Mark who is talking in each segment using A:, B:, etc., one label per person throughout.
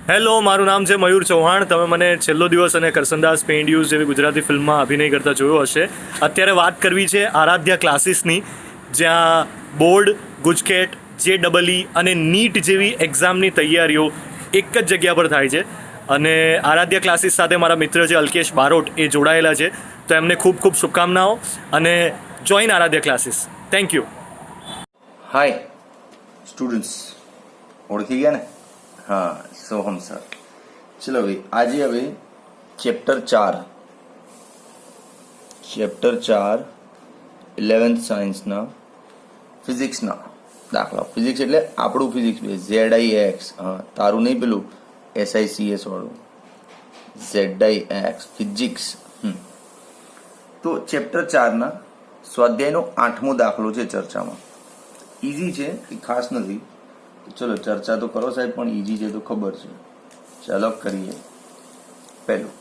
A: Hello, મારું નામ છે મયુર ચૌહાણ. તમે મને છેલ્લો દિવસ અને કરસનદાસ પેઇન્ડ્યુઝ જેવી ગુજરાતી ફિલ્મમાં અભિનય કરતા જોયો હશે. અત્યારે વાત કરવી છે આરાધ્યા ક્લાસીસની, જ્યાં બોર્ડ, ગુજકેટ, JEE અને નીટ જેવી એક્ઝામની તૈયારીઓ એક જ જગ્યા પર થાય છે. અને આરાધ્યા ક્લાસીસ સાથે મારા મિત્ર છે અલ્કેશ બારોટ, એ જોડાયેલા છે. તો એમને ખૂબ ખૂબ શુભકામનાઓ અને join Aaradhya classes. Thank you.
B: Hi students, ઓળખી ગયા ને? હા, સોહમ સર. ચલો ભાઈ, આજે હવે ચેપ્ટર 4 11th સાયન્સના ફિઝિક્સના દાખલા. ફિઝિક્સ એટલે આપણું ફિઝિક્સ, ZIX. હા, તારું નહીં, પેલું SICS વાળું, ZIX ફિઝિક્સ. તો ચેપ્ટર 4ના સ્વાધ્યાયનો 8મો દાખલો છે ચર્ચામાં. ઇઝી છે, એ ખાસ નથી. ચલો ચર્ચા તો કરો સાહેબ, પણ ઇઝી છે તો ખબર છે. ચાલો કરીએ. પહેલું,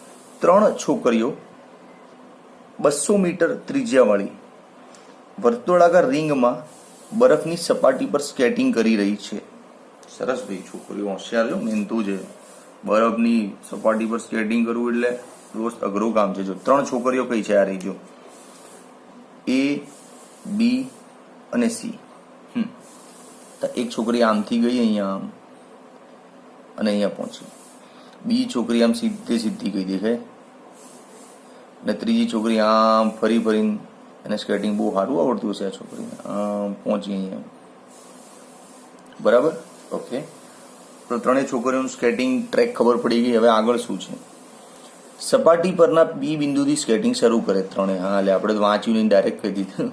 B: 3 છોકરીઓ 200 મીટર ત્રિજ્યાવાળી વર્તુળાકાર રિંગમાં બરફની સપાટી પર સ્કેટિંગ કરી રહી છે. સરસ ભાઈ, છોકરીઓ હોશિયાર છે, મહેનતુ છે. બરફની સપાટી પર સ્કેટિંગ કરવું એટલે દોસ્ત અઘરું કામ છે. જો 3 છોકરીઓ કઈ છે આ રહી, જો A, B અને C. એક છોકરી આમથી ગઈ અહીંયા આમ અને અહીંયા પહોંચી. બીજી છોકરી આમ સીધી ગઈ દેખાય, અને ત્રીજી છોકરી આમ ફરીને, એને સ્કેટિંગ બહુ સારું આવડતું હશે આ છોકરીને, આમ પહોંચી અહીંયા. બરાબર, ઓકે. તો 3 છોકરીઓનું સ્કેટિંગ ટ્રેક ખબર પડી ગઈ. હવે આગળ શું છે? સપાટી પરના B બિંદુથી સ્કેટિંગ શરૂ કરે 3. હા, એટલે આપણે વાંચ્યું નહીં, ડાયરેક્ટ કહી દીધું.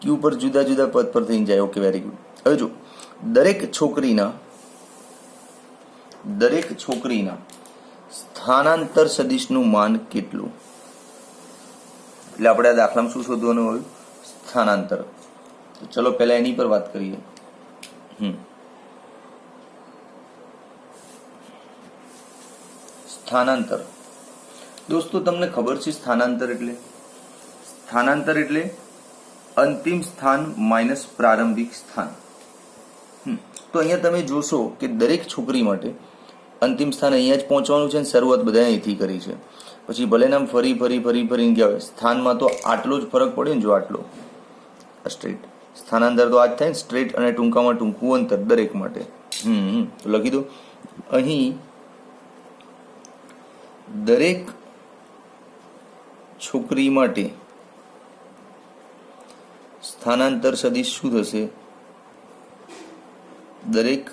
B: Q પર જુદા જુદા પદ પર થઈને જાય. Okay, very good. હવે જો દરેક છોકરીના સ્થાનાંતર સદિશનું માન કેટલું? એટલે આપણે આ દાખલામાં શું શોધવાનું હોય? સ્થાનાંતર. ચલો પહેલા એની પર વાત કરીએ. સ્થાનાંતર. દોસ્તો, તમને ખબર છે સ્થાનાંતર એટલે અંતિમ સ્થાન માઇનસ પ્રારંભિક સ્થાન. તો અહીંયા તમે જોશો કે દરેક છોકરી માટે અંતિમ સ્થાન અહીંયા જ પહોંચવાનું છે, અને શરૂઆત બધા અહીંથી કરી છે. પછી ભલે નામ ફરીને ગયા હોય, સ્થાનમાં તો આટલો જ ફરક પડે ને. જો આટલો સ્ટ્રેટ સ્થાનાંતર તો આ જ થાય ને, સ્ટ્રેટ અને ટૂંકામાં ટૂંકું અંતર દરેક માટે. તો લખી દો, અહીં દરેક છોકરી માટે સ્થાનાંતર સદિશ શું થશે? દરેક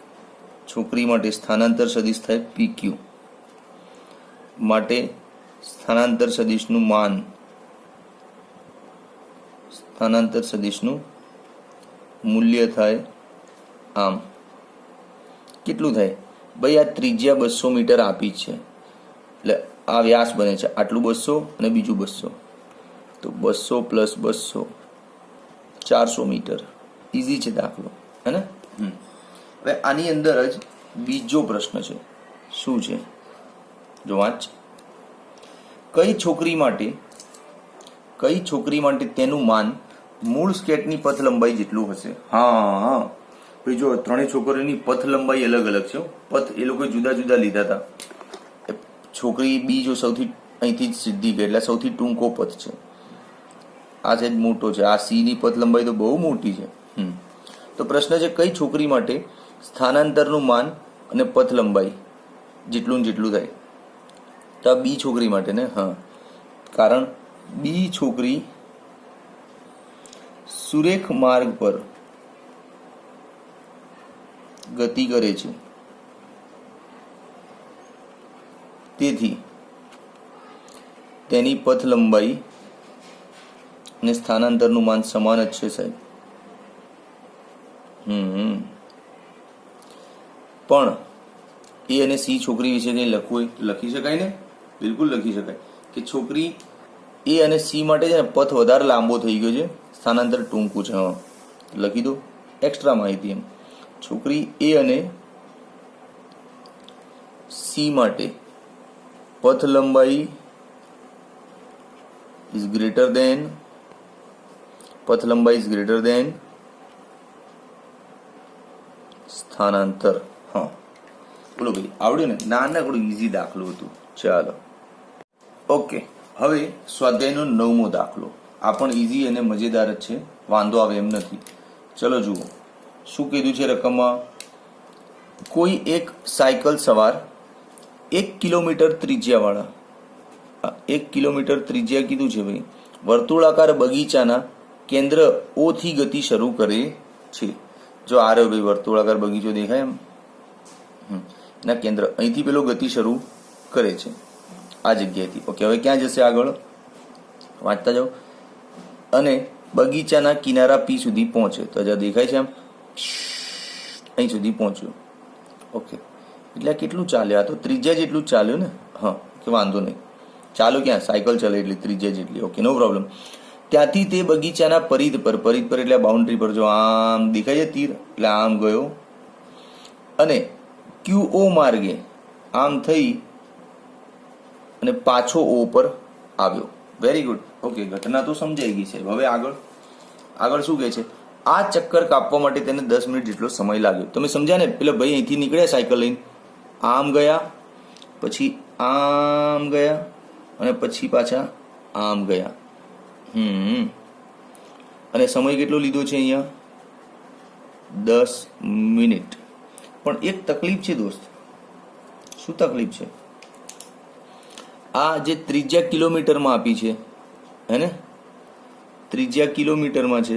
B: છોકરી માટે સ્થાનાંતર સદિશ થાય PQ. માટે સ્થાનાંતર સદિશનું માન, સ્થાનાંતર સદિશનું મૂલ્ય થાય આમ. કેટલું થાય ભાઈ? આ ત્રિજ્યા 200 મીટર આપી છે, એટલે આ વ્યાસ બને છે આટલું 200 અને બીજું 200, તો 200 પ્લસ 200 400 મીટર. ઇઝી છે દાખલો, હે ને? હવે આની અંદર જ બીજો પ્રશ્ન છે. શું છે? જો વાંચ. કઈ છોકરી માટે તેનું માન મૂળ સ્કેટની પથ લંબાઈ જેટલું હશે? હા ભાઈ, જો 3 છોકરીઓની પથ લંબાઈ અલગ અલગ છે. પથ એ લોકોએ જુદા જુદા લીધા હતા. છોકરી B જો સૌથી અહીંથી જ સીધી ગઈ, એટલે સૌથી ટૂંકો પથ છે. આ છે મોટો છે. આ C ની પથ લંબાઈ તો બહુ મોટી છે. તો પ્રશ્ન છે, કઈ છોકરી માટે સ્થાનાંતરનું માન અને પથ લંબાઈ જેટલું થાય? તો આ B છોકરી માટે ને. હા, કારણ B છોકરી સુરેખ માર્ગ પર ગતિ કરે છે, તેથી તેની પથ લંબાઈ અને સ્થાનાંતરનું માન સમાન જ છે સાહેબ. પણ A અને C છોકરી વિશે કંઈ લખવું લખી શકાય ને? બિલકુલ લખી શકાય કે છોકરી A અને C માટે છે ને, પથ વધારે લાંબો થઈ ગયો છે, સ્થાનાંતર ટૂંકું છે. હા, લખી દો એક્સ્ટ્રા માહિતી. એમ છોકરી A અને C માટે પથ લંબાઈ ઇઝ ગ્રેટર દેન સ્થાનાંતર. હા, બોલો ભાઈ, આવડ્યું ને? નાનકડું ઇઝી દાખલો હતું. ચાલો ઓકે, હવે સ્વાધ્યાયનો 9મો દાખલો. આ પણ ઇઝી અને મજેદાર જ છે, વાંધો આવે એમ નથી. ચલો જુઓ શું કીધું છે રકમમાં. કોઈ એક સાયકલ સવાર 1 કિલોમીટર ત્રિજ્યાવાળા 1 કિલોમીટર ત્રિજ્યા કીધું છે ભાઈ, વર્તુળાકાર બગીચાના કેન્દ્ર O થી ગતિ શરૂ કરે છે. જો આ રહ્યો ભાઈ વર્તુળાકાર બગીચો દેખાય એમ, એના કેન્દ્ર અહીંથી પેલો ગતિ શરૂ કરે છે આ જગ્યાએથી. ઓકે, હવે ક્યાં જશે આગળ? વાંચતા જાઓ. અને બગીચાના કિનારા P સુધી પહોંચે. તો જ્યાં દેખાય છે આમ અહીં સુધી પહોંચ્યો. ઓકે, એટલે આ કેટલું ચાલ્યો? આ તો ત્રિજ્યા જેટલું જ ચાલ્યું ને. હા, કે વાંધો નહીં, ચાલો ક્યાં સાયકલ ચાલે એટલી ત્રિજ્યા જેટલી. ઓકે, નો પ્રોબ્લેમ. ત્યાંથી તે બગીચાના પરિધ પર એટલે બાઉન્ડ્રી પર, જો આમ દેખાય છે તીર, એટલે આમ ગયો અને QO માર્ગે આમ થઈ અને પાછો O પર આવ્યો. Very good. ઓકે, ઘટના તો સમજાઈ ગઈ છે. હવે આગળ શું કહે છે? આ ચક્કર કાપવા માટે તેને 10 મિનિટ જેટલો સમય લાગ્યો. તમે સમજ્યા ને? પેલા ભાઈ અહીંથી નીકળ્યા સાયકલ લઈને, આમ ગયા, પછી આમ ગયા અને પછી પાછા આમ ગયા. અને સમય કેટલો લીધો છે અહીંયા? 10 મિનિટ. પણ એક તકલીફ છે દોસ્ત. શું તકલીફ છે? આ જે ત્રિજ્યા કિલોમીટરમાં આપી છે, હે ને? ત્રિજ્યા કિલોમીટરમાં છે,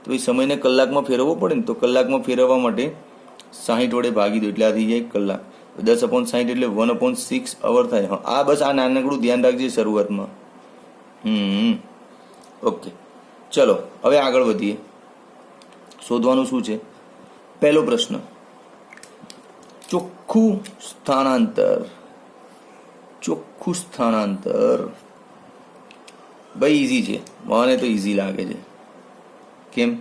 B: તો એ સમયને કલાકમાં ફેરવવો પડે ને. તો કલાકમાં ફેરવવા માટે 60 વડે ભાગી દો એટલે આ થઈ જાય કલાક. 10/60 એટલે 1/6 અવર થાય. હા, આ બસ આ નાનકડું ધ્યાન રાખજે શરૂઆતમાં. ઓકે, ચલો હવે આગળ વધીએ. શોધવાનું શું છે? પહેલો પ્રશ્ન, ચોખ્ખું સ્થાનાંતર. ચોખ્ખું સ્થાનાંતર ભાઈ ઇઝી છે, મને તો ઇઝી લાગે છે. કેમ?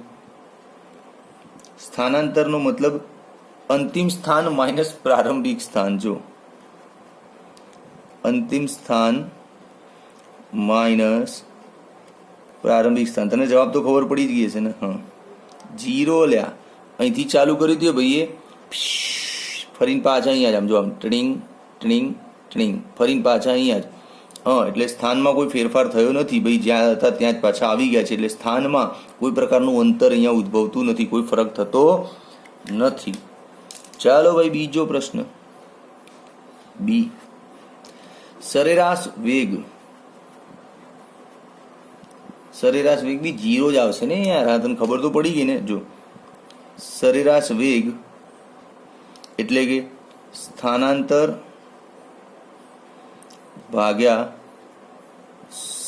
B: સ્થાનાંતરનો મતલબ અંતિમ સ્થાન માઇનસ પ્રારંભિક સ્થાન. જો અંતિમ સ્થાન માઇનસ પ્રારંભિક સ્થાન. તને જવાબ તો ખબર પડી જ ગઈ છે ને? હા, 0 લ્યા. અહીંથી ચાલુ કરી દો ભાઈએ, ફરીને પાછા અહીંયા જ આમ જો આમ ટ્રિંગ ટ્રિંગ ટ્રિંગ ફરીને પાછા અહીંયા જ. હા, એટલે સ્થાનમાં કોઈ ફેરફાર થયો નથી ભાઈ, જ્યાં હતા ત્યાં જ પાછા આવી ગયા છે. એટલે સ્થાનમાં કોઈ પ્રકારનું અંતર અહીંયા ઉદ્ભવતું નથી, કોઈ ફરક થતો નથી. ચાલો ભાઈ બીજો પ્રશ્ન. બી, સરેરાશ વેગ. સરેરાશ વેગ બી 0 જ આવશે ને યાર. હા, તને ખબર તો પડી ગઈ ને. જો સરેરાશ વેગ એટલે કે સ્થાનાંતર ભાગ્યા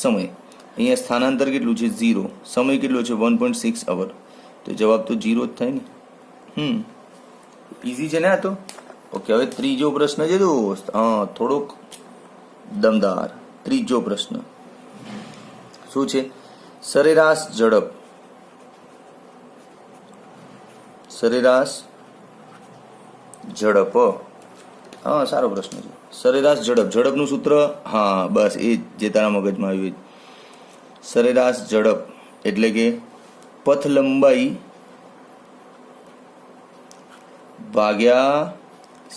B: સમય. અહીંયા સ્થાનાંતર કેટલું છે? 0. સમય કેટલો છે? 1.6 અવર. તો જવાબ તો 0 જ થાય ને. ઇઝી છે ને આ તો. ઓકે, હવે ત્રીજો પ્રશ્ન છે દોસ્ત. હા, થોડોક દમદાર. ત્રીજો પ્રશ્ન શું છે? સરેરાશ ઝડપ. સરેરાશ ઝડપ. હા, સારો પ્રશ્ન છે. સરેરાશ ઝડપ. ઝડપનું સૂત્ર, હા બસ એ જે તારા મગજમાં આવ્યું. સરેરાશ ઝડપ એટલે કે પથ લંબાઈ ભાગ્યા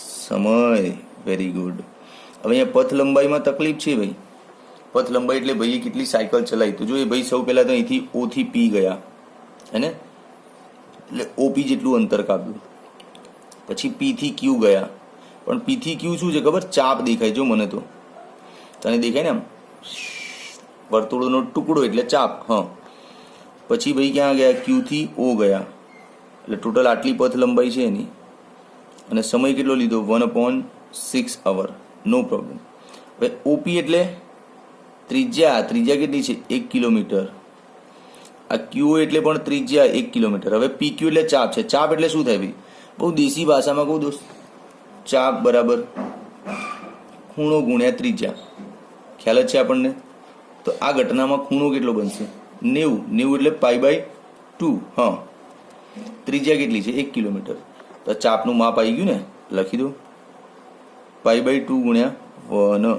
B: સમય. Very good. હવે અહીંયા પથ લંબાઈમાં તકલીફ છે ભાઈ. પથ લંબાઈ એટલે ભાઈએ કેટલી સાયકલ ચલાવી. તો જો એ ભાઈ સૌ પહેલાં તો અહીંથી O થી P ગયા, હે ને? એટલે OP જેટલું અંતર કાપ્યું. પછી P થી Q ગયા. પણ P થી Q શું છે ખબર? ચાપ દેખાય. જો મને તો તને દેખાય ને આમ વર્તુળનો ટુકડો એટલે ચાપ. હા, પછી ભાઈ ક્યાં ગયા? Q થી O ગયા. એટલે ટોટલ આટલી પથ લંબાઈ છે એની. અને સમય કેટલો લીધો? 1/6 અવર. નો પ્રોબ્લેમ. હવે OP એટલે ત્રિજ્યા. ત્રિજ્યા કેટલી છે? 1 કિલોમીટર. આ QO એટલે પણ ત્રિજ્યા 1 કિલોમીટર. હવે PQ એટલે ચાપ છે. ચાપ એટલે શું થાય ભાઈ? બહુ દેશી ભાષામાં કહું દોસ્ત, ચાપ બરાબર ખૂણો ગુણ્યા ત્રિજ્યા. ખ્યાલ જ છે આપણને? તો આ ઘટનામાં ખૂણો કેટલો બનશે? 90. 90 એટલે π/2. હા, ત્રિજ્યા કેટલી છે? 1 કિલોમીટર. તો ચાપનું માપ આવી ગયું ને, લખી દો π/2 ગુણ્યા 1.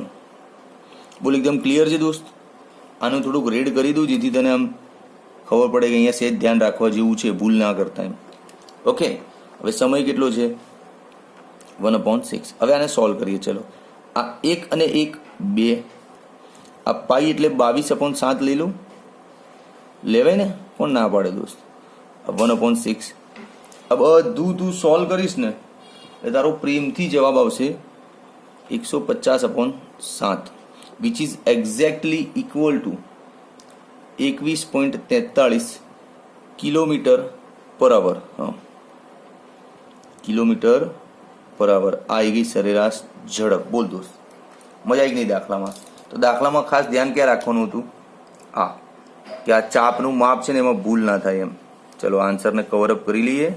B: બોલ, એકદમ ક્લિયર છે દોસ્ત? આનું થોડુંક રેડ કરી દઉં જેથી તને આમ ખબર પડે કે અહીંયા સેજ ધ્યાન રાખવા જેવું છે, ભૂલ ના કરતા એમ. ઓકે, હવે સમય કેટલો છે? 1/6. હવે આને સોલ્વ કરીએ. ચલો, આ 1 અને 1 2, આ પાઈ એટલે 22/7 લઈ લઉં. લેવાય ને? કોણ ના પાડે દોસ્ત? 1/6. આ બધું તું સોલ્વ કરીશ ને એટલે તારો પ્રેમથી જવાબ આવશે 150/7, which is exactly equal to 21.43 km/h. હા, km/h આ આવી ગઈ સરેરાશ ઝડપ. બોલ દોસ્ત, મજા આવી નહીં દાખલામાં? તો દાખલામાં ખાસ ધ્યાન ક્યાં રાખવાનું હતું? આ કે આ ચાપનું માપ છે ને એમાં ભૂલ ના થાય એમ. ચલો આન્સરને કવર અપ કરી લઈએ.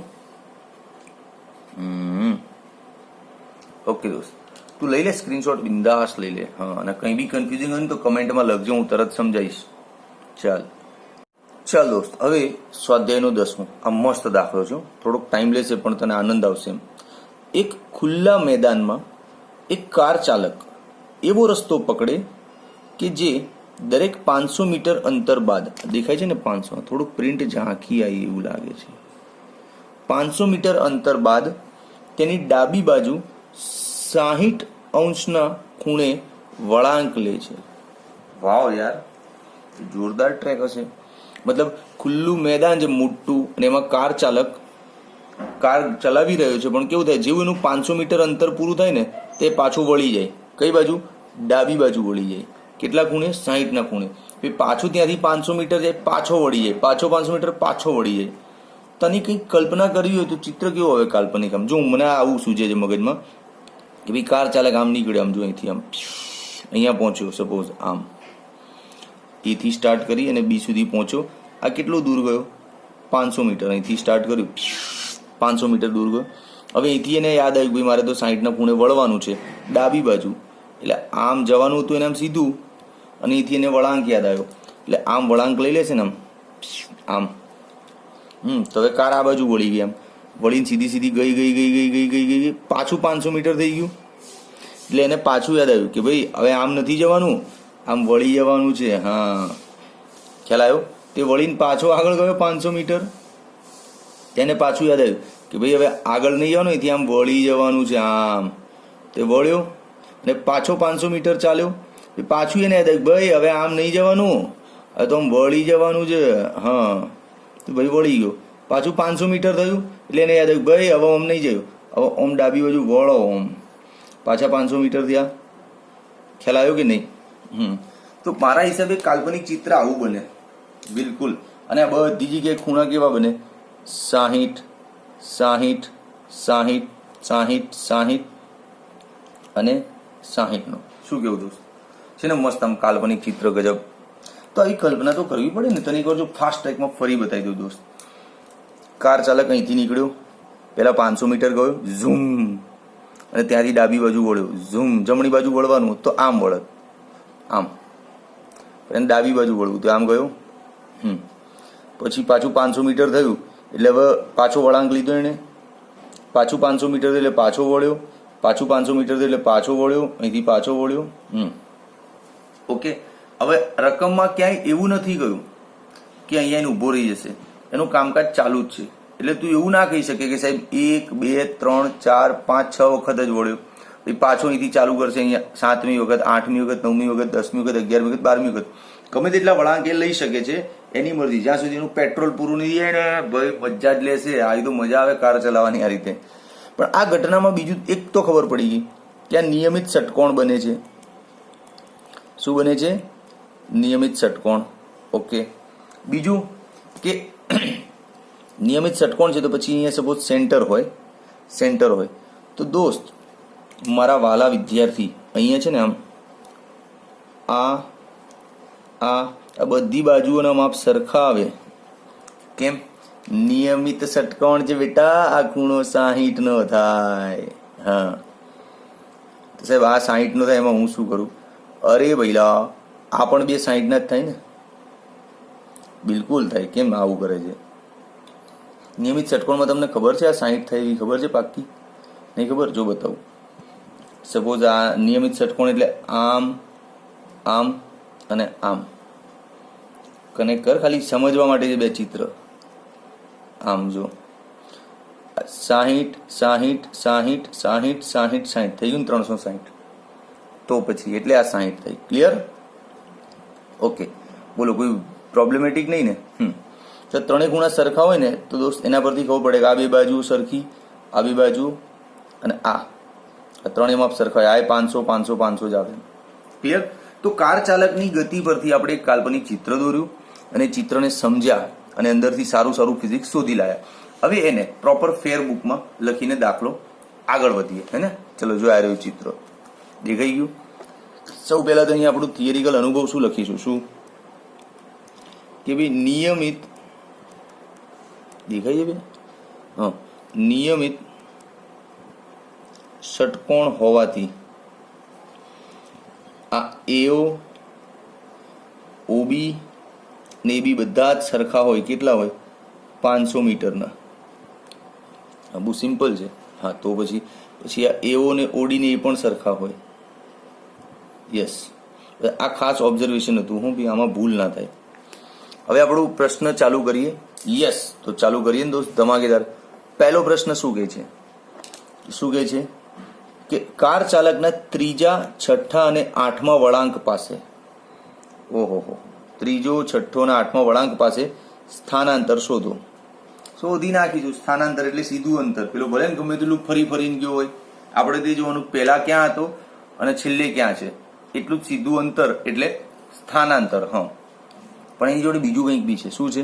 B: ઓકે દોસ્ત, તું લઈ લે સ્ક્રીનશોટ, બિંદાસ લઈ લે. હા, અને કંઈ બી કન્ફ્યુઝિંગ હોય ને તો કમેન્ટમાં લખજો, હું તરત સમજાવીશ. ચાલ દોસ્ત, હવે સ્વાધ્યાયનો 10મો. આ મસ્ત દાખલો છે, થોડોક ટાઈમ લેશે પણ તને આનંદ આવશે એમ. એક ખુલ્લા મેદાનમાં એક કાર ચાલક એવો રસ્તો પકડે કે જે દરેક 500 મીટર અંતર બાદ, દેખાય છે ને 500, થોડુંક પ્રિન્ટ ઝાંખી આવી એવું લાગે છે, 500 મીટર અંતર બાદ તેની ડાબી બાજુ 60° ખૂણે વળાંક લે છે. વાવ યાર, જોરદાર ટ્રેક હશે. મતલબ ખુલ્લું મેદાન છે મોટું, અને એમાં કાર ચાલક કાર ચલાવી રહ્યો છે, પણ કેવું થાય, જેવું એનું 500 મીટર અંતર પૂરું થાય ને તે પાછું વળી જાય. કઈ બાજુ? ડાબી બાજુ વળી જાય. કેટલા ખૂણે? 60ના ખૂણે. પછી પાછું ત્યાંથી 500 મીટર જાય, પાછો વળી જાય, પાછો 500 મીટર પાછો વળી જાય. તને કંઈક કલ્પના કરવી હોય તો ચિત્ર કેવું હવે કાલ્પનિક? આમ જો મને આવું સૂચે છે મગજમાં કે ભાઈ કાર ચાલક આમ નીકળ્યો, આમ જો અહીંથી આમ અહીંયા પહોંચ્યો, સપોઝ આમ એથી સ્ટાર્ટ કરી અને બી સુધી પહોંચ્યો. આ કેટલું દૂર ગયો? 500 મીટર. અહીંથી સ્ટાર્ટ કર્યું, 500 મીટર દૂર ગયો. હવે અહીંથી એને યાદ આવ્યું ભાઈ મારે તો 60ના ખૂણે વળવાનું છે ડાબી બાજુ, એટલે આમ જવાનું હતું એને આમ સીધું, અને અહીંથી એને વળાંક યાદ આવ્યો એટલે આમ વળાંક લઈ લેશે ને આમ. તો હવે કાર આ બાજુ વળી ગઈ, આમ વળીને સીધી ગઈ, પાછું 500 મીટર થઈ ગયું. એટલે એને પાછું યાદ આવ્યું કે ભાઈ હવે આમ નથી જવાનું, આમ વળી જવાનું છે. હા, ખ્યાલ આવ્યો? તે વળીને પાછો આગળ ગયો 500 મીટર. તેને પાછું યાદ આવ્યું કે ભાઈ હવે આગળ નહીં જવાનું, અહીંથી આમ વળી જવાનું છે આમ. તે વળ્યો અને પાછો 500 મીટર ચાલ્યો. પાછું એને યાદ આવ્યું ભાઈ હવે આમ નહીં જવાનું, હવે તો આમ વળી જવાનું છે. હા, તો ભાઈ વળી ગયો. પાછું 500 મીટર થયું એટલે એને યાદ આવ્યું ભાઈ હવે આમ નહીં જયું, હવે ઓમ ડાબી બાજુ વળો ઓમ. પાછા 500 મીટર થયા. ખ્યાલ આવ્યો કે નહીં? તો મારા હિસાબે કાલ્પનિક ચિત્ર આવું બને બિલકુલ. અને આ બધી જગ્યાએ ખૂણા કેવા બને? 60, 60, 60, 60, 60 અને 60નો. શું કેવું દોસ્ત? છે ને મસ્ત આમ કાલ્પનિક ચિત્ર ગજબ. તો આવી કલ્પના તો કરવી પડે ને. તને એક વાર જો ફાસ્ટ ટ્રેકમાં ફરી બતાવી દઉં દોસ્ત. કાર ચાલક અહીંથી નીકળ્યો, પહેલાં 500 મીટર ગયો, ઝૂમ, અને ત્યાંથી ડાબી બાજુ વળ્યો, ઝૂમ. જમણી બાજુ વળવાનું તો આમ વળત, આમ. અને ડાબી બાજુ વળવું તો આમ ગયો. પછી પાછું 500 મીટર થયું એટલે હવે પાછો વળાંક લીધો એણે. પાછું 500 મીટર એટલે પાછો વળ્યો, પાછું 500 મીટર એટલે પાછો વળ્યો, અહીંથી પાછો વળ્યો. ઓકે. હવે રકમમાં ક્યાંય એવું નથી ગયું કે અહીંયા એને ઊભો રહી જશે, એનું કામકાજ ચાલુ જ છે. એટલે તું એવું ના કહી શકે કે સાહેબ 1 2 3 4 5 6 વખત જ વળ્યો, પછી પાછો અહીંથી ચાલુ કરશે અહીંયા 7મી વખત, 8મી વખત, 9મી વખત, 10મી વખત, 11મી વખત, 12મી વખત. ગમે તેટલા વળાંક એ લઈ શકે છે, એની મરજી. જ્યાં સુધી એનું પેટ્રોલ પૂરું નહીં થાય ને ભાઈ મજા જ લેશે. આવી તો મજા આવે કાર ચલાવવાની આ રીતે. પણ આ ઘટનામાં બીજું એક તો ખબર પડી ગઈ કે આ નિયમિત ષટકોણ બને છે. શું બને છે? નિયમિત ષટકોણ. ઓકે. બીજું કે નિયમિત ષટકોણ છે તો પછી અહીંયા સપોઝ સેન્ટર હોય તો દોસ્ત મારા વાલા વિદ્યાર્થી અહીંયા છે ને આમ આ બધી બાજુઓના માપ સરખા આવે. કેમ? નિયમિત ષટકોણ છે બેટા, આ ખૂણો 60નો થાય. હા તો સાહેબ આ 60નો થાય, એમાં હું શું કરું? અરે ભઈલા આ પણ બે 60ના જ થાય ને. બિલકુલ થાય. કેમ આવું કરે છે? નિયમિત ષટકોણમાં તમને ખબર છે આ 60 થાય એવી ખબર છે પાક્કી? નહીં ખબર? જો બતાવું. સપોઝ આ નિયમિત ષટકોણ એટલે આમ આમ અને આમ. કનેક્ટ કર, ખાલી સમજવા માટે છે બે ચિત્ર. આમ જો 60 60 60 60 60 60 થઈ ગયું ને 360. તો પછી એટલે આ 60 થઈ. ક્લિયર? ઓકે, બોલો કોઈ પ્રોબ્લેમેટિક નહીં ને? તો ત્રણેય ખૂણા સરખા હોય ને તો દોસ્ત એના પરથી ખબર પડે કે આ બે બાજુ સરખી, આ બે બાજુ અને આ ત્રણેય માપ સરખા હોય. આ 500 500 500 જ આવે. ક્લિયર? તો કાર ચાલકની ગતિ પરથી આપણે એક કાલ્પનિક ચિત્ર દોર્યું અને ચિત્રને સમજ્યા અને અંદરથી સારું સારું ફિઝિક્સ શોધી લાયા. હવે એને પ્રોપર ફેર બુકમાં લખીને દાખલો આગળ વધીએ, હે ને? ચલો, જો આ રહ્યું ચિત્ર દેખાઈ ગયું. સૌ પહેલા તો અહીંયા આપણું થિયરિકલ અનુભવ શું લખીશું? શું કે ભાઈ નિયમિત દેખાય છે ભાઈ? હા, નિયમિત ષટકોણ હોવાથી આ એઓ ઓબી ને એબી બધા જ સરખા હોય. કેટલા હોય? 500 મીટરના. બહુ સિમ્પલ છે. હા, તો પછી આ એઓ ને ઓડી ને એ પણ સરખા હોય. યસ, આ ખાસ ઓબ્ઝર્વેશન હતું. હું બી આમાં ભૂલ ના થાય. હવે આપણો પ્રશ્ન ચાલુ કરીએ. યસ, તો ચાલુ કરીએ ને દોસ્ત, ધમાકેદાર. પહેલો પ્રશ્ન શું કહે છે? શું કહે છે કે કાર ચાલકના ત્રીજા, છઠ્ઠા અને આઠમા વળાંક પાસે, ઓહો, ત્રીજો, છઠ્ઠો અને આઠમા વળાંક પાસે સ્થાનાંતર શોધો. શોધી નાખીશું. સ્થાનાંતર એટલે સીધું અંતર. પેલો ભલે ને ગમે તેટલું ફરીને ગયો હોય, આપણે તે જોવાનું પહેલા ક્યાં હતો અને છેલ્લે ક્યાં છે. એટલું જ સીધું અંતર એટલે સ્થાનાંતર. હા, પણ એની જોડે બીજું કંઈક બી છે. શું છે?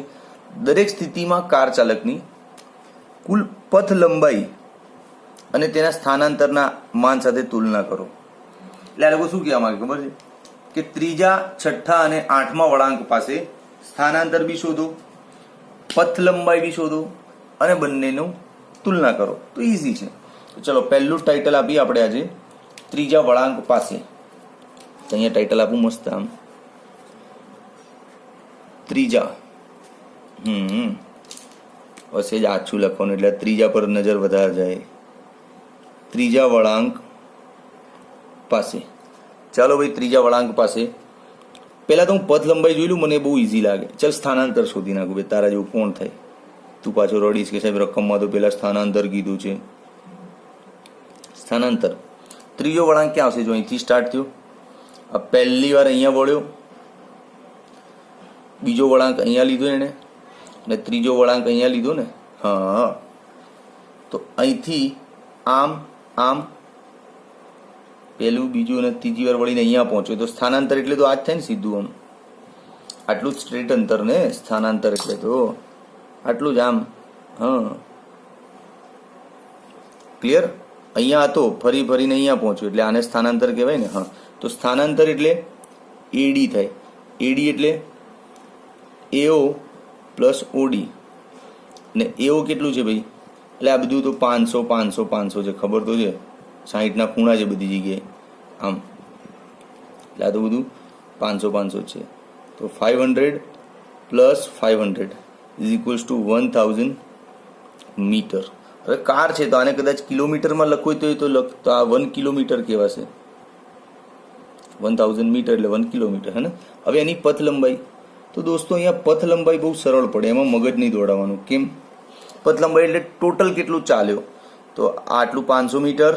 B: દરેક સ્થિતિમાં કાર ચાલકની કુલ પથ લંબાઈ અને તેના સ્થાનાંતરના માન સાથે તુલના કરો. એટલે આ લોકો શું કહેવા માંગે ખબર છે કે ત્રીજા, છઠ્ઠા અને આઠમા વળાંક પાસે સ્થાનાંતર બી શોધો, પથ લંબાઈ બી શોધો અને બંનેનું તુલના કરો. તો ઈઝી છે. તો ચલો, પહેલું ટાઇટલ આપીએ આપણે આજે ત્રીજા વળાંક પાસે. તો અહીંયા ટાઇટલ આપું મસ્ત આમ, ત્રીજા. હશે જ આછું લખવાનું એટલે ત્રીજા પર નજર વધારે જાય. ત્રીજા વળાંક પાસે. ચાલો ભાઈ, ત્રીજા વળાંક પાસે પહેલા તો હું પથ લંબાઈ જોઈ લઉં, મને બહુ ઈઝી લાગે. ચાલ, સ્થાનાંતર શોધી નાખું. ભાઈ તારા જેવું કોણ થાય? તું પાછો રડીશ કે સાહેબ રકમમાં તો પેલા સ્થાનાંતર કીધું છે. સ્થાનાંતર ત્રીજો વળાંક ક્યાં આવશે? જો અહીંથી સ્ટાર્ટ થયો, આ પહેલી વાર અહીંયા વળ્યો, બીજો વળાંક અહીંયા લીધો એને, અને ત્રીજો વળાંક અહીંયા લીધો ને. હા, તો અહીંથી આમ આમ પહેલું, બીજું અને ત્રીજી વાર વળીને અહીંયા પહોંચ્યો. તો સ્થાનાંતર એટલે તો આ જ થાય ને, સીધું આમ. આટલું જ સ્ટ્રેટ અંતર ને સ્થાનાંતર એટલે તો આટલું જ આમ. હા, ક્લિયર? અહીંયા હતો, ફરીને અહીંયા પહોંચ્યો એટલે આને સ્થાનાંતર કહેવાય ને. હા, તો સ્થાનાંતર એટલે એડી થાય. એડી એટલે એઓ પ્લસ ઓડી. ને એઓ કેટલું છે ભાઈ? એટલે આ બધું તો 500 500 500 છે, ખબર તો છે. 60ના ખૂણા છે બધી જગ્યાએ આમ. એટલે આ તો બધું 500 500 છે. તો 500 plus 500 is equals to 1000 metre. હવે કાર છે તો આને કદાચ કિલોમીટરમાં લખવું હોય તો આ 1 કિલોમીટર કહેવાશે. 1000 મીટર એટલે 1 કિલોમીટર, હે ને? હવે એની પથ લંબાઈ, તો દોસ્તો અહીંયા પથ લંબાઈ બહુ સરળ પડે, એમાં મગજ નહીં દોડાવવાનું. કેમ? પથ લંબાઈ એટલે ટોટલ કેટલું ચાલ્યો. તો આટલું 500 મીટર,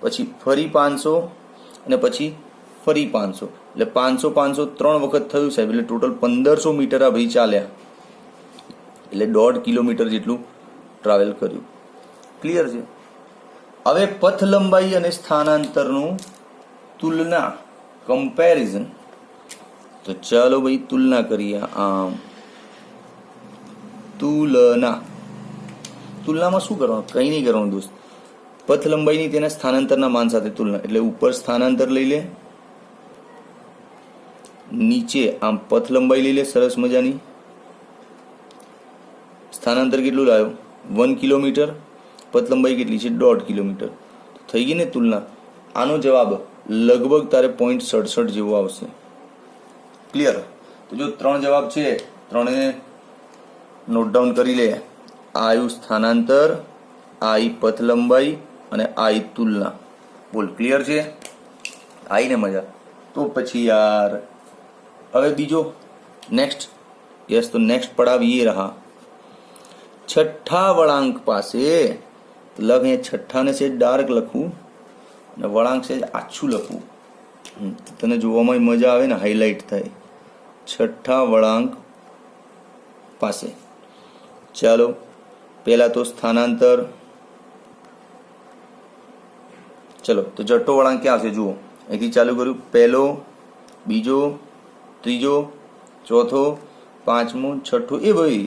B: પછી ફરી 500 અને પછી ફરી 500, એટલે 500 500 3 વખત થયું સાહેબ, એટલે ટોટલ 1500 મીટર આ ભાઈ ચાલ્યા, એટલે 1.5 કિલોમીટર જેટલું ટ્રાવેલ કર્યું. ક્લિયર છે? હવે પથ લંબાઈ અને સ્થાનાંતરનું તુલના, કમ્પેરિઝન. તો ચાલો ભાઈ તુલના કરીએ. આમ તુલનામાં શું કરવાનું? કંઈ નહીં કરવાનું દોસ્ત. પથ લંબાઈની તેના સ્થાનાંતરના માન સાથે તુલના, એટલે ઉપર સ્થાનાંતર લઈ લે, નીચે આમ પથ લંબાઈ લઈ લે સરસ મજાની. સ્થાનાંતર કેટલું લાવ્યો? 1 કિલોમીટર. પથ લંબાઈ કેટલી છે? 1.5 કિલોમીટર. થઈ ગઈ ને તુલના. આનો જવાબ લગભગ તારે 0.67 જેવો આવશે. ક્લિયર? તો જો 3 જવાબ છે, 3ને નોટ ડાઉન કરી લે. આ આવ્યું સ્થાનાંતર, આ આવી પથ લંબાઈ અને આ આવી તુલના. બોલ, ક્લિયર છે? આવીને મજા? તો પછી યાર હવે બીજો નેક્સ્ટ. યસ, તો નેક્સ્ટ પડાવ ये रहा છઠ્ઠા વળાંક પાસે લખ અહીંયા છઠ્ઠાને છે ડાર્ક લખવું અને વળાંક છે આછું લખવું. તને જોવામાં મજા આવે ને, હાઇલાઇટ થાય. છઠ્ઠા વળાંક પાસે. ચાલો પહેલા તો સ્થાનાંતર. ચલો તો જટ્ટો વળાંક ક્યાં આવશે જુઓ, અહીંથી ચાલુ કર્યું. પહેલો, બીજો, ત્રીજો, ચોથો, પાંચમો, છઠ્ઠો. એ ભાઈ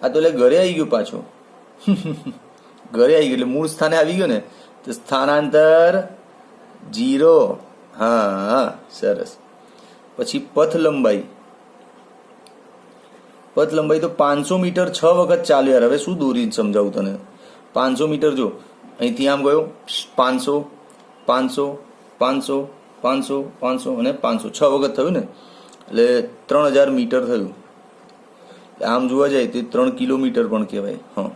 B: આ તો એટલે ઘરે આવી ગયો પાછો. ઘરે આવી ગયો એટલે મૂળ સ્થાને આવી ગયો ને, તો સ્થાનાંતર 0. હા સરસ. પછી પથ લંબાઈ. પથ લંબાઈ તો 500 મીટર 6 વખત ચાલ્યો. યાર હવે શું દોરીને સમજાવું તને. 500 મીટર જો અહીંથી આમ ગયો, 500 500 500 500 500 અને 500 6 વખત થયું ને, એટલે 3000 મીટર થયું. આમ જોવા જાય તો 3 કિલોમીટર પણ કહેવાય. હા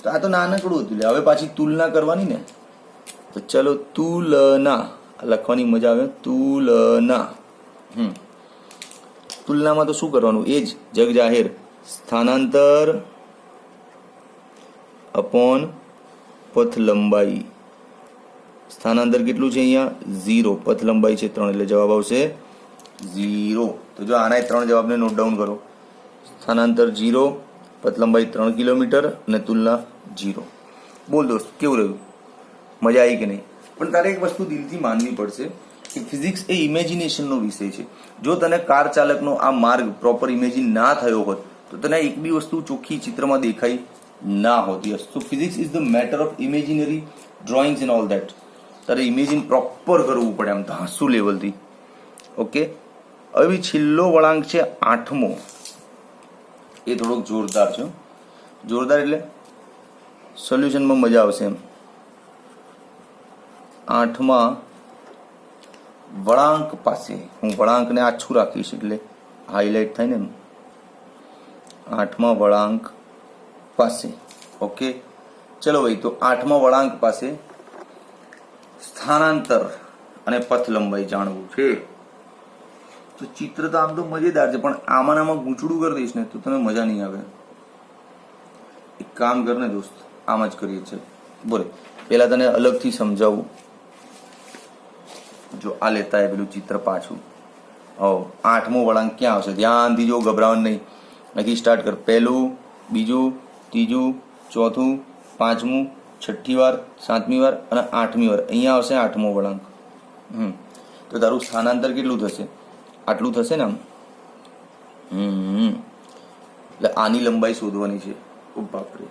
B: તો આ તો નાનકડું હતું. હવે પાછી તુલના કરવાની ને, તો ચલો તુલના લખવાની મજા આવે. તુલના. તુલનામાં તો શું કરવાનું, એ જ જગ જાહેર. સ્થાનાંતર અપોન પથ લંબાઈ. સ્થાનાંતર કેટલું છે અહીંયા 0, પથ લંબાઈ છે 3, એટલે જવાબ આવશે 0. તો જો આના 3 જવાબને નોટ ડાઉન કરો. સ્થાનાંતર 0, પથ લંબાઈ 3 કિલોમીટર અને તુલના 0. બોલ દોસ્ત કેવું રહ્યું, મજા આવી કે નહીં? પણ તારે એક વસ્તુ દિલથી માનવી પડશે કે ફિઝિક્સ એ ઇમેજિનેશનનો વિષય છે. જો તને કાર ચાલકનો આ માર્ગ પ્રોપર ઇમેજિન ના થયો હોત તો તને એક બી વસ્તુ ચોખ્ખી ચિત્રમાં દેખાઈ ના હોતી. તો physics is the matter of imaginary drawings and all that. તારે ઇમેજિન પ્રોપર કરવું પડે આમ ધાસુ લેવલથી. ઓકે, હવે છેલ્લો વળાંક છે 8મો. એ થોડોક જોરદાર છે. જોરદાર એટલે સોલ્યુશનમાં મજા આવશે એમ. 8મા વળાંક પાસે. હું વળાંકને આછું રાખીશ એટલે હાઇલાઇટ થાય ને એમ. 8મા વળાંક પાસે. ઓકે ચલો ભાઈ, તો 8મા વળાંક પાસે સ્થાનાંતર અને પથ લંબાઈ જાણવું છે. તો ચિત્ર તો આમ તો મજેદાર છે, પણ આમાં ગૂંચડું કરી દઈશ ને તો તને મજા નહીં આવે. એક કામ કર ને દોસ્ત, આમ જ કરીએ છે. બોલે પેલા તને અલગથી સમજાવું. જો આ લેતા હે પેલું ચિત્ર પાછું. 8મો વળાંક ક્યાં આવશે? ધ્યાનથી જો, ગભરાવાનું નહીં. અહીંથી સ્ટાર્ટ કર. પહેલું, બીજું, ત્રીજું, ચોથું, પાંચમું, છઠ્ઠી વાર, 7મી વાર અને 8મી વાર. અહીંયા આવશે 8મો વળાંક. તો તારું સ્થાનાંતર કેટલું થશે? આટલું થશે ને આમ. એટલે આની લંબાઈ શોધવાની છે. ઓ બાપરે.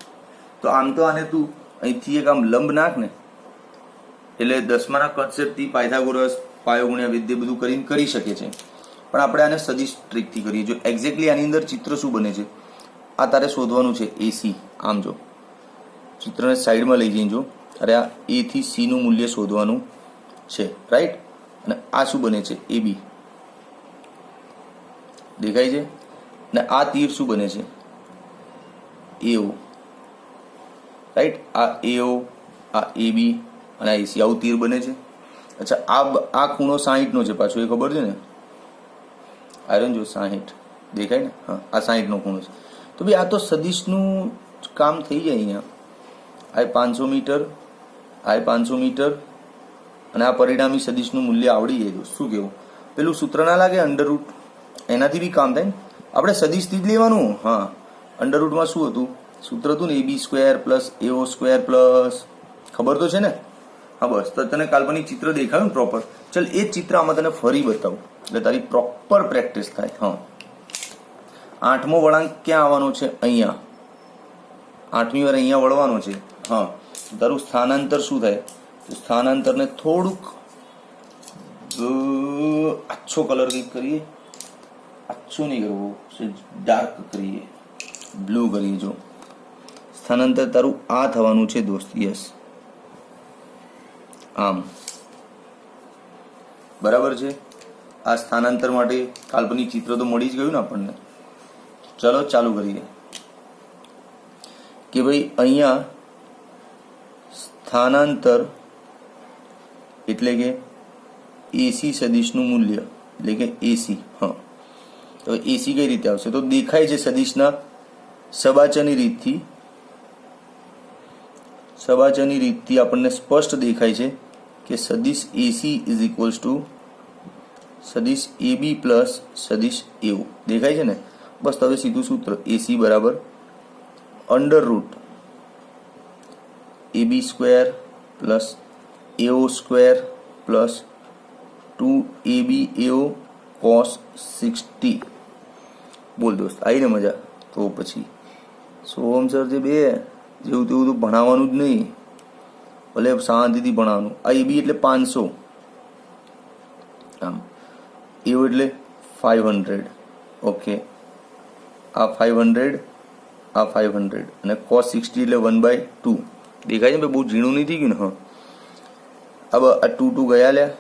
B: તો આમ તો આને તું અહીંથી એક આમ લંબ નાખ ને, એટલે 10માના કોન્સેપ્ટથી પાયથાગોરસ, પાયો ગુણ્યા વિદ્ય બધું કરીને કરી શકે છે. પણ આપણે આને સદિશ ટ્રીકથી કરીએ. જો એક્ઝેક્ટલી આની અંદર ચિત્ર શું બને છે આ તારે શોધવાનું છે. AC. આમ જો ચિત્રને સાઈડમાં લઈ જઈને જો, અરે આ A થી C નું મૂલ્ય શોધવાનું છે, રાઈટ? અને આ શું બને છે? AB. દેખાય છે ને? આ તીર શું બને છે? AO, right? આ AO, આ AB અને આ AC, આવું તીર બને છે. અચ્છા, આ ખૂણો 60નો છે પાછો, એ ખબર છે ને? આયરન જો 60 દેખાય ને? હા, આ 60નો ખૂણો છે. તો ભાઈ આ તો સદિશનું કામ થઈ જાય અહીંયા. આ 500 મીટર, આ 500 મીટર અને આ પરિણામી સદિશનું મૂલ્ય આવડી જાય. તો શું કહેવું? પેલું સૂત્ર ના લાગે અંડરરૂટ? એનાથી બી કામ થાય ને. આપણે સદિશથી જ લેવાનું. હા, અંડરરૂટમાં શું હતું? સૂત્ર હતું ને, AB² પ્લસ AO² પ્લસ. ખબર તો છે ને? હા બસ. તો તને કાલ્પનિક ચિત્ર દેખાયું ને પ્રોપર? ચલ એ જ ચિત્ર આમાં તને ફરી બતાવું એટલે તારી પ્રોપર પ્રેક્ટિસ થાય. હા, 8મો વળાંક ક્યાં આવવાનો છે? અહીંયા. 8મી વાર અહીંયા વળવાનો છે. હા, તારું સ્થાનાંતર શું થાય? તો સ્થાનાંતરને થોડુંક આછો કલર કંઈક કરીએ. આછો નહીં કરવો, ડાર્ક કરીએ, બ્લુ કરીએ. જો સ્થાનાંતર તારું આ થવાનું છે દોસ્ત. યસ, આમ. બરાબર છે? આ સ્થાનાંતર માટે કાલ્પનિક ચિત્ર તો મળી જ ગયું ને આપણને. ચલો ચાલુ કરીએ કે ભાઈ અહીંયા સ્થાનાંતર એટલે કે AC સદિશનું મૂલ્ય એટલે કે AC. હા, તો AC કઈ રીતે આવશે? તો દેખાય છે સદિશના સબાચાની રીતથી સબાચરની રીતથી આપણને સ્પષ્ટ દેખાય છે કે સદિશ AC ઇઝ ઇક્વલ્સ ટુ સદિશ AB પ્લસ સદિશ AO દેખાય છે ને. બસ હવે સીધું સૂત્ર AC બરાબર under route AB square plus AO square plus 2AB AO cos 60. બોલ દોસ્ત, આવી ને મજા? તો પછી સોહમ સર જે બે જેવું તેવું તો ભણાવવાનું જ નહીં, ભલે શાંતિથી ભણાવવાનું. આ AB એટલે 500, આમ AO એટલે 500. ઓકે, આ 500 આ 500 અને cos 60 એટલે 1/2. દેખાય છે બહુ ઝીણું નહીં થઈ ગયું ને? હા, હવે આ 2 ગયા લ્યા,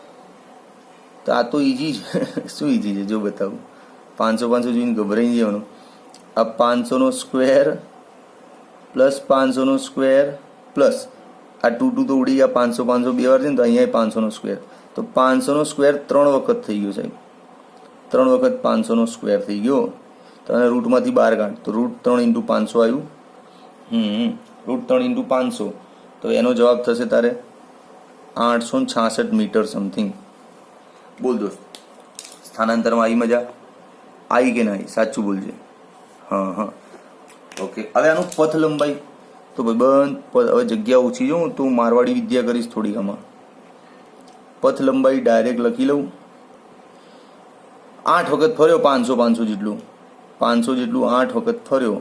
B: તો આ તો ઇઝી છે. શું ઇઝી છે જો બતાવું. 500 જોઈને ગભરાઈ જવાનું. આ 500 સ્ક્વેર પ્લસ 500 સ્ક્વેર પ્લસ આ 2 તો ઉડી ગયા, 500 બે વાર છે ને, તો અહીંયા 500 સ્ક્વેર, તો 500 સ્ક્વેર 3 વખત થઈ ગયો સાહેબ. 3 વખત 500 સ્ક્વેર થઈ ગયો. તો આને રૂટમાંથી બહાર કાઢ, તો રૂટ 3 × 500 આવ્યું. રૂટ 3 × 500, તો એનો જવાબ થશે તારે 866 મીટર સમથિંગ. બોલ દોસ્ત, સ્થાનાંતરમાં આવી મજા? આવી કે ના આવી? સાચું બોલજે. હા. ઓકે, હવે આનું પથ લંબાઈ તો ભાઈ બંધ, હવે જગ્યા ઓછી જો તો મારવાડી વિદ્યા કરીશ થોડીક આમાં. પથ લંબાઈ ડાયરેક્ટ લખી લઉં. 8 વખત ફર્યો 500 જેટલું, 500 જેટલું 8 વખત ફર્યો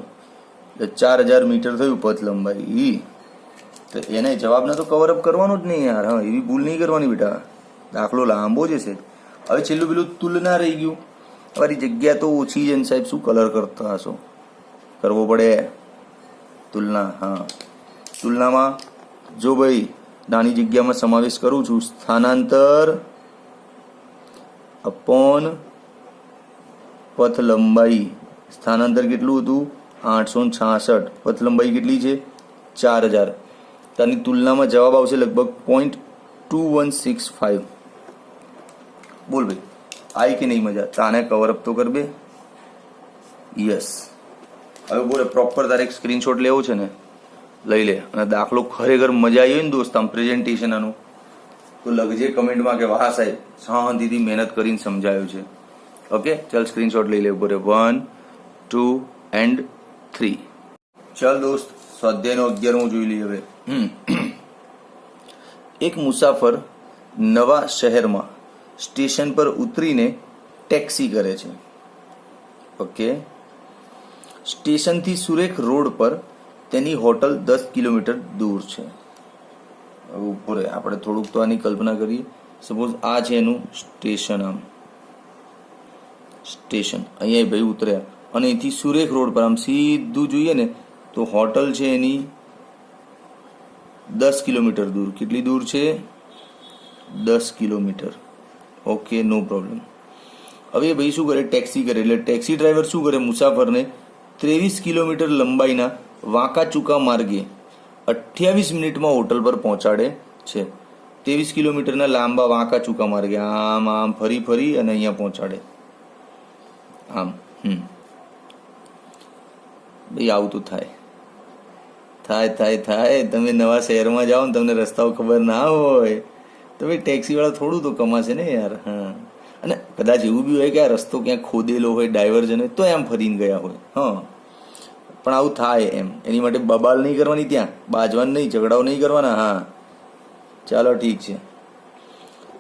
B: એટલે 4000 મીટર થયું પથ લંબાઈ. તો એને જવાબને તો કવરઅપ કરવાનો જ નહીં યાર. હા, એવી ભૂલ નહીં કરવાની બેટા, દાખલો લાંબો જશે. હવે છેલ્લું પેલું તુલના રહી ગયું. તમારી જગ્યા તો ઓછી છે ને સાહેબ, શું કલર કરતા હશો? કરવો પડે તુલના. હા, તુલનામાં જો ભાઈ નાની જગ્યામાં સમાવેશ કરું છું, સ્થાનાંતર અપોન પથ લંબાઈ. સ્થાનાંતર કેટલું હતું? 866. પથ લંબાઈ કેટલી છે? 4000. તેની તુલનામાં જવાબ આવશે લગભગ 0.2165. બોલ ભાઈ, આવી કે નહીં મજા? તાને કવરઅપ તો કર બે. યસ. હવે બોલે પ્રોપર તારે એક સ્ક્રીનશોટ લેવો છે ને, લઈ લે. અને દાખલો ખરેખર મજા આવી હોય ને દોસ્ત, આમ પ્રેઝન્ટેશન આનું, તો લખજે કમેન્ટમાં કે વાહ સાહેબ શાંતિથી મહેનત કરીને સમજાયું છે. ઓકે, ચાલ સ્ક્રીનશોટ લઈ લે. બોલે 1, 2 and 3. ચાલ દોસ્ત, સ્વાધ્યાયનો 11મો જોઈ લઈએ હવે. એક મુસાફર નવા શહેરમાં સ્ટેશન પર ઉતરીને ટેક્સી કરે છે. ઓકે, સ્ટેશનથી સુરેખ રોડ પર તેની હોટલ 10 કિલોમીટર દૂર છે. ઉપર આપણે થોડુંક તો આની કલ્પના કરીએ. સપોઝ આ છે એનું સ્ટેશન, આમ સ્ટેશન, અહીંયા ભાઈ ઉતર્યા અને અહીંથી સુરેખ રોડ પર આમ સીધું જોઈએ ને તો હોટલ છે એની 10 કિલોમીટર દૂર. કેટલી દૂર છે? 10 કિલોમીટર. ઓકે, નો પ્રોબ્લેમ. હવે ભાઈ શું કરે? ટેક્સી કરે. એટલે ટેક્સી ડ્રાઈવર શું કરે? મુસાફરને 23 કિલોમીટર લંબાઈના વાંકા ચૂકા માર્ગે 28 મિનિટમાં હોટલ પર પહોંચાડે છે. 23 કિલોમીટરના લાંબા વાંકા ચૂકા માર્ગે આમ આમ ફરી અને અહીંયા પહોંચાડે. આમ ભાઈ આવું તો થાય. તમે નવા શહેરમાં જાઓ ને તમને રસ્તાઓ ખબર ના હોય તો ભાઈ ટેક્સીવાળા થોડું તો કમાશે ને યાર. હા, અને કદાચ એવું બી હોય કે આ રસ્તો ક્યાંક ખોદેલો હોય, ડાયવર્જન હોય, તો એમ ફરીને ગયા હોય. હા, પણ આવું થાય એમ. એની માટે બબાલ નહીં કરવાની, ત્યાં બાજવાનું નહીં, ઝઘડાઓ નહીં કરવાના. હા, ચાલો ઠીક છે.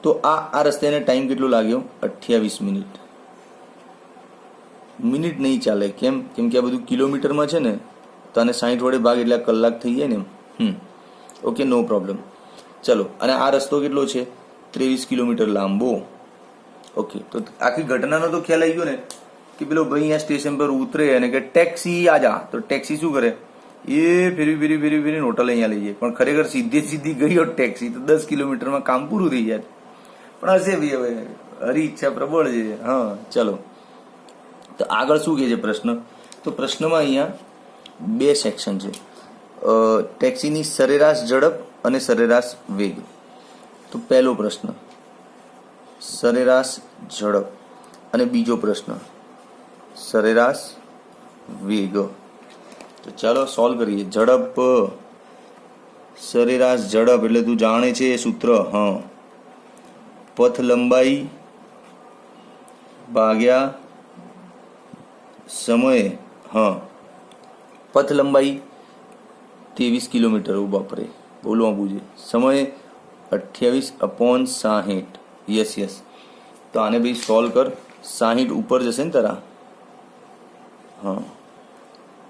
B: તો આ રસ્તાને ટાઈમ કેટલો લાગ્યો? 28 મિનિટ. મિનિટ નહીં ચાલે. કેમ કે આ બધું કિલોમીટરમાં છે ને, તો આને 60 વડે ભાગ એટલે કલાક થઈ જાય ને એમ. ઓકે, નો પ્રોબ્લેમ. ચલો, અને આ રસ્તો કેટલો છે? 23 કિલોમીટર લાંબો. ઓકે, તો આખી ઘટનાનો તો ખ્યાલ આવી ગયો ને કે પેલો ભાઈ અહીંયા સ્ટેશન પર ઉતરે અને કે ટેક્સી આજા, તો ટેક્સી શું કરે? એ ફેરી હોટલ અહીંયા લઈ જાય. પણ ખરેખર સીધી ગઈ હોત ટેક્સી તો 10 કિલોમીટરમાં કામ પૂરું થઈ જાય. પણ હશે ભાઈ, હવે હરી ઈચ્છા પ્રબળ છે. હા, ચલો, તો આગળ શું કહે છે પ્રશ્ન? તો પ્રશ્નમાં અહીંયા 2 સેક્શન છે. ટેક્સીની સરેરાશ ઝડપ અને સરેરાશ વેગ. તો પહેલો પ્રશ્ન સરેરાશ ઝડપ અને બીજો પ્રશ્ન સરેરાશ વેગ. તો ચાલો સોલ્વ કરીએ. ઝડપ સરેરાશ ઝડપ એટલે તું જાણે છે એ સૂત્ર. હા, પથ લંબાઈ ભાગ્યા સમય. હા, પથ લંબાઈ 23 કિલોમીટર. ઓ બાપરે, બોલવા પૂછે. સમય 28/60. યસ. તો આને ભાઈ સોલ્વ કર. 60 ઉપર જશે ને તારા. હા,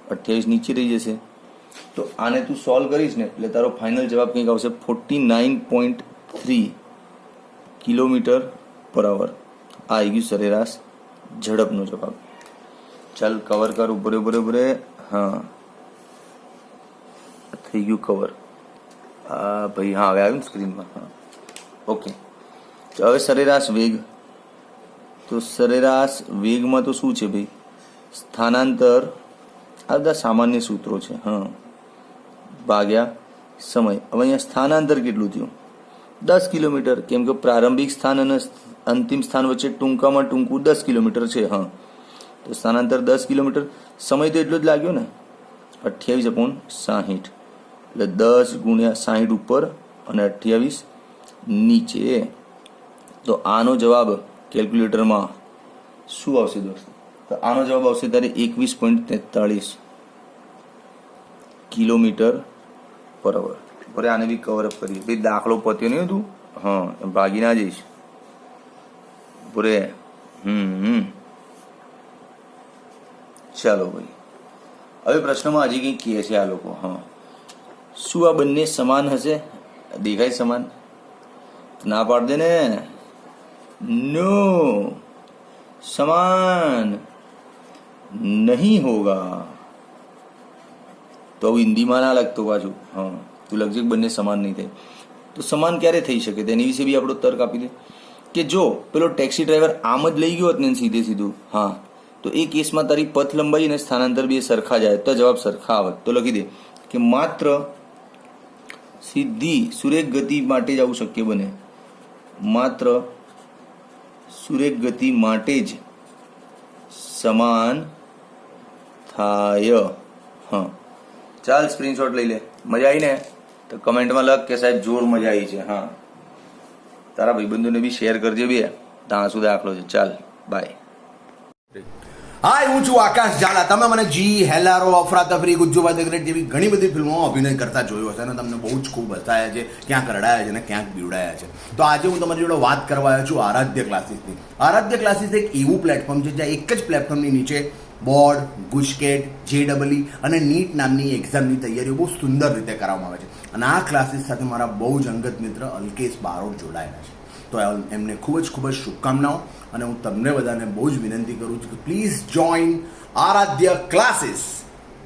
B: 28 નીચે રહી જશે. તો આને તું સોલ્વ કરીશ ને એટલે તારો ફાઇનલ જવાબ કંઈક આવશે 49.3 કિલોમીટર પર અવર. આ આવી ગયું સરેરાશ ઝડપનો જવાબ. ચાલ કવર કર. ઉભરે. હા, થઈ ગયું કવર. ભાઈ હા, હવે આવ્યું ને સ્ક્રીનમાં. હા, ઓકે. તો હવે સરેરાશ વેગ. તો સરેરાશ વેગમાં તો શું છે ભાઈ? સ્થાનાંતર. આ બધા સામાન્ય સૂત્રો છે. હા, ભાગ્યા સમય. હવે અહીંયા સ્થાનાંતર કેટલું થયું? 10 કિલોમીટર. કેમ કે પ્રારંભિક સ્થાન અને અંતિમ સ્થાન વચ્ચે ટૂંકામાં ટૂંકું 10 કિલોમીટર છે. હા, તો સ્થાનાંતર 10 કિલોમીટર. સમય તો એટલો જ લાગ્યો ને, 28/60. એટલે 10 ગુણ્યા 60 ઉપર અને 28 નીચે. તો આનો જવાબ કેલ્ક્યુલેટરમાં શું આવશે દોસ્તો? તો આનો જવાબ આવશે ત્યારે 21.43 કિલોમીટર પર અવર. બરાબર, આને બી કવરઅપ કરીએ ભાઈ. દાખલો પત્યો નહીં હતું. હા, ભાગી ના જઈશ. બરે. ચાલો ભાઈ, હવે પ્રશ્નમાં હજી કંઈક કહે છે આ લોકો. હા, શું આ બંને સમાન હશે? દેખાય સમાન? ના પાડ દે ને. નો, સમાન નહીં હોગા. તો હિન્દીમાં ના લખતો પાછું. હા, તું લખજે બંને સમાન નહીં થાય. તો સમાન ક્યારે થઈ શકે તેની વિશે બી આપણો તર્ક આપી દે કે જો પેલો ટેક્સી ડ્રાઈવર આમ જ લઈ ગયો હોત ને સીધું, હા, તો એ કેસમાં તારી પથ લંબાઈ અને સ્થાનાંતર બે સરખા જાય તો જવાબ સરખા આવે. તો લખી દે કે માત્ર સીધી સુરેખ ગતિ માટે જ આવું શક્ય બને. માત્ર સુરેખ ગતિ માટે જ સમાન થાય. હા, ચાલ સ્ક્રીનશોટ લઈ લે. મજા આવી ને? તો કમેન્ટમાં લખ કે સાહેબ જોર મજા આવી છે. હા, તારા ભાઈબંધોને બી શેર કરજે બે. ત્યાં શું દાખલો છે. ચાલ બાય.
C: હાય, હું છું આકાશ ઝાલા. તમે મને જી, હેલારો, અફરાતફરી, ગુજ્જુભાઈ ધ ગ્રેટ જેવી ઘણી બધી ફિલ્મોમાં અભિનય કરતા જોયો હશે અને તમને બહુ જ ખૂબ હસાયા છે, ક્યાંક રડાયા છે અને ક્યાંક બીવડાયા છે. તો આજે હું તમારી જોડે વાત કરવા આવ્યો છું આરાધ્ય ક્લાસીસની. આરાધ્ય ક્લાસીસ એક એવું પ્લેટફોર્મ છે જ્યાં એક જ પ્લેટફોર્મની નીચે બોર્ડ, ગુજકેટ, JEE અને નીટ નામની એક્ઝામની તૈયારીઓ બહુ સુંદર રીતે કરવામાં આવે છે. અને આ ક્લાસીસ સાથે મારા બહુ જ અંગત મિત્ર અલ્કેશ બારોટ જોડાયેલા છે. તો એમને ખૂબ જ શુભકામનાઓ. અને હું તમને બધાને બહુ જ વિનંતી કરું છું કે પ્લીઝ જોઈન આરાધ્ય ક્લાસીસ.